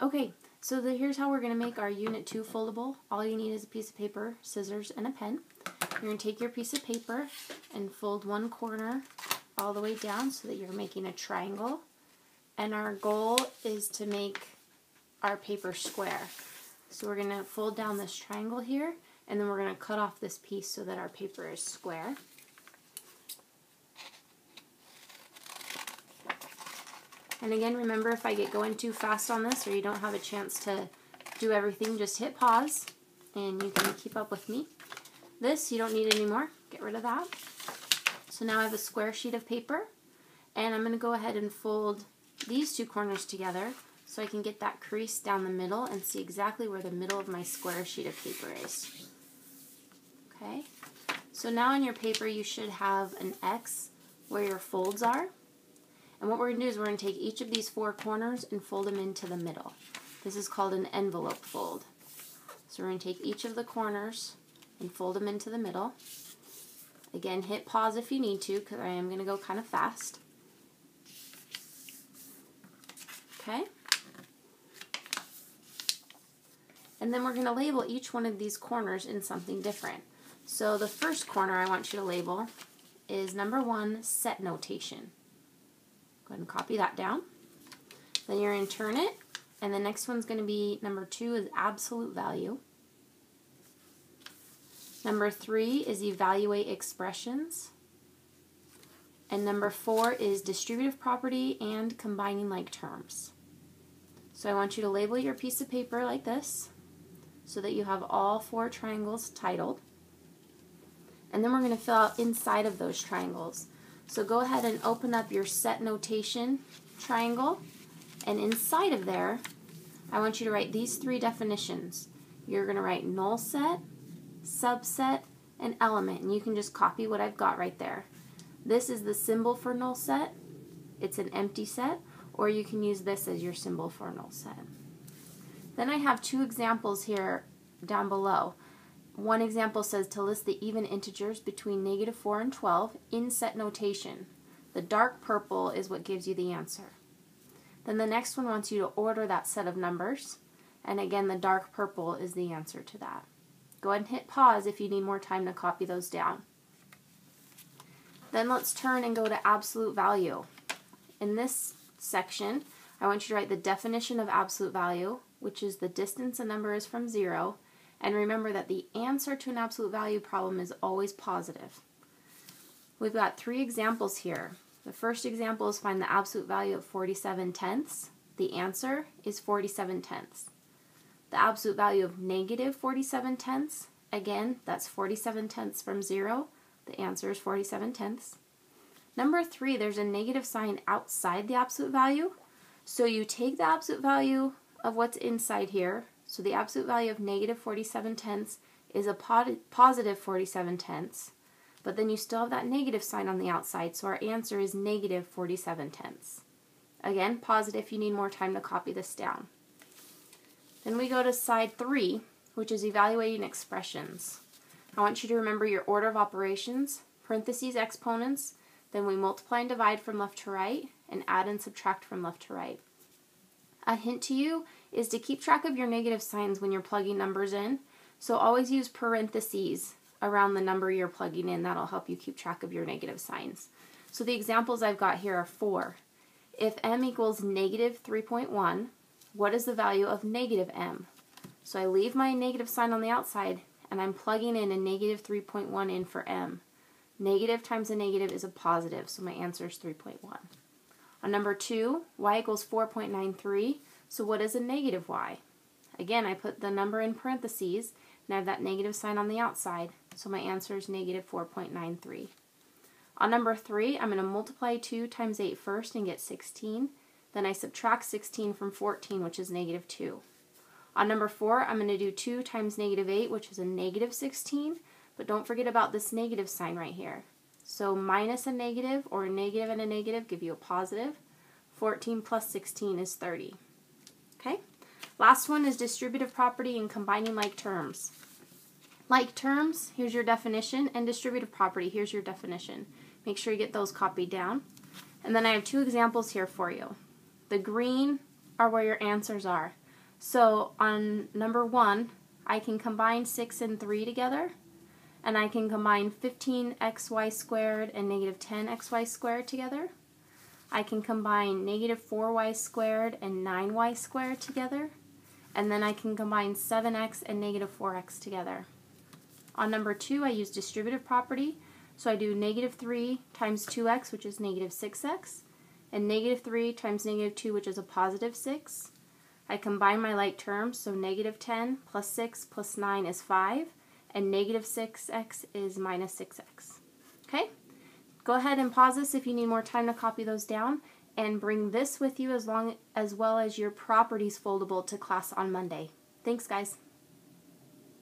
Okay, so here's how we're going to make our Unit 2 foldable. All you need is a piece of paper, scissors, and a pen. You're going to take your piece of paper and fold one corner all the way down so that you're making a triangle. And our goal is to make our paper square. So we're going to fold down this triangle here, and then we're going to cut off this piece so that our paper is square. And again, remember, if I get going too fast on this or you don't have a chance to do everything, just hit pause and you can keep up with me. This, you don't need anymore. Get rid of that. So now I have a square sheet of paper, and I'm going to go ahead and fold these two corners together so I can get that crease down the middle and see exactly where the middle of my square sheet of paper is. Okay, so now on your paper you should have an X where your folds are. And what we're going to do is we're going to take each of these four corners and fold them into the middle. This is called an envelope fold. So we're going to take each of the corners and fold them into the middle. Again, hit pause if you need to, because I am going to go kind of fast. Okay? And then we're going to label each one of these corners in something different. So the first corner I want you to label is number 1, set notation. Go ahead and copy that down. Then you're going to turn it, and the next one's going to be number 2 is absolute value. Number 3 is evaluate expressions. And number 4 is distributive property and combining like terms. So I want you to label your piece of paper like this so that you have all 4 triangles titled. And then we're going to fill out inside of those triangles. So go ahead and open up your set notation triangle, and inside of there I want you to write these 3 definitions. You're going to write null set, subset, and element, and you can just copy what I've got right there. This is the symbol for null set. It's an empty set, or you can use this as your symbol for null set. Then I have 2 examples here down below. One example says to list the even integers between -4 and 12 in set notation. The dark purple is what gives you the answer. Then the next one wants you to order that set of numbers, and again the dark purple is the answer to that. Go ahead and hit pause if you need more time to copy those down. Then let's turn and go to absolute value. In this section, I want you to write the definition of absolute value, which is the distance a number is from 0, and remember that the answer to an absolute value problem is always positive. We've got 3 examples here. The first example is find the absolute value of 47/10. The answer is 47/10. The absolute value of -47/10, again, that's 47/10 from 0. The answer is 47/10. Number 3, there's a negative sign outside the absolute value. So you take the absolute value of what's inside here. So the absolute value of -47/10 is a positive 47/10. But then you still have that negative sign on the outside, so our answer is -47/10. Again, pause it if you need more time to copy this down. Then we go to side 3, which is evaluating expressions. I want you to remember your order of operations, parentheses, exponents, then we multiply and divide from left to right, and add and subtract from left to right. A hint to you is to keep track of your negative signs when you're plugging numbers in, so always use parentheses around the number you're plugging in. That'll help you keep track of your negative signs. So the examples I've got here are 4. If m equals -3.1, what is the value of -m? So I leave my negative sign on the outside, and I'm plugging in a -3.1 in for m. Negative times a negative is a positive, so my answer is 3.1. On number 2, y equals 4.93, so what is a negative y? Again, I put the number in parentheses, and I have that negative sign on the outside, so my answer is -4.93. On number 3, I'm going to multiply 2 times 8 first and get 16. Then I subtract 16 from 14, which is -2. On number 4, I'm going to do 2 times -8, which is a -16, but don't forget about this negative sign right here. So minus a negative, or a negative and a negative, give you a positive. 14 plus 16 is 30. Okay? Last one is distributive property and combining like terms. Like terms, here's your definition, and distributive property, here's your definition. Make sure you get those copied down. And then I have 2 examples here for you. The green are where your answers are. So on number 1, I can combine 6 and 3 together, and I can combine 15xy squared and negative 10xy squared together. I can combine negative 4y squared and 9y squared together, and then I can combine 7x and negative 4x together. On number 2, I use distributive property, so I do negative 3 times 2x, which is negative 6x, and negative 3 times negative 2, which is a positive 6. I combine my like terms, so negative 10 plus 6 plus 9 is 5, and negative 6x is minus 6x. Okay? Go ahead and pause this if you need more time to copy those down, and bring this with you as well as your properties foldable to class on Monday. Thanks, guys.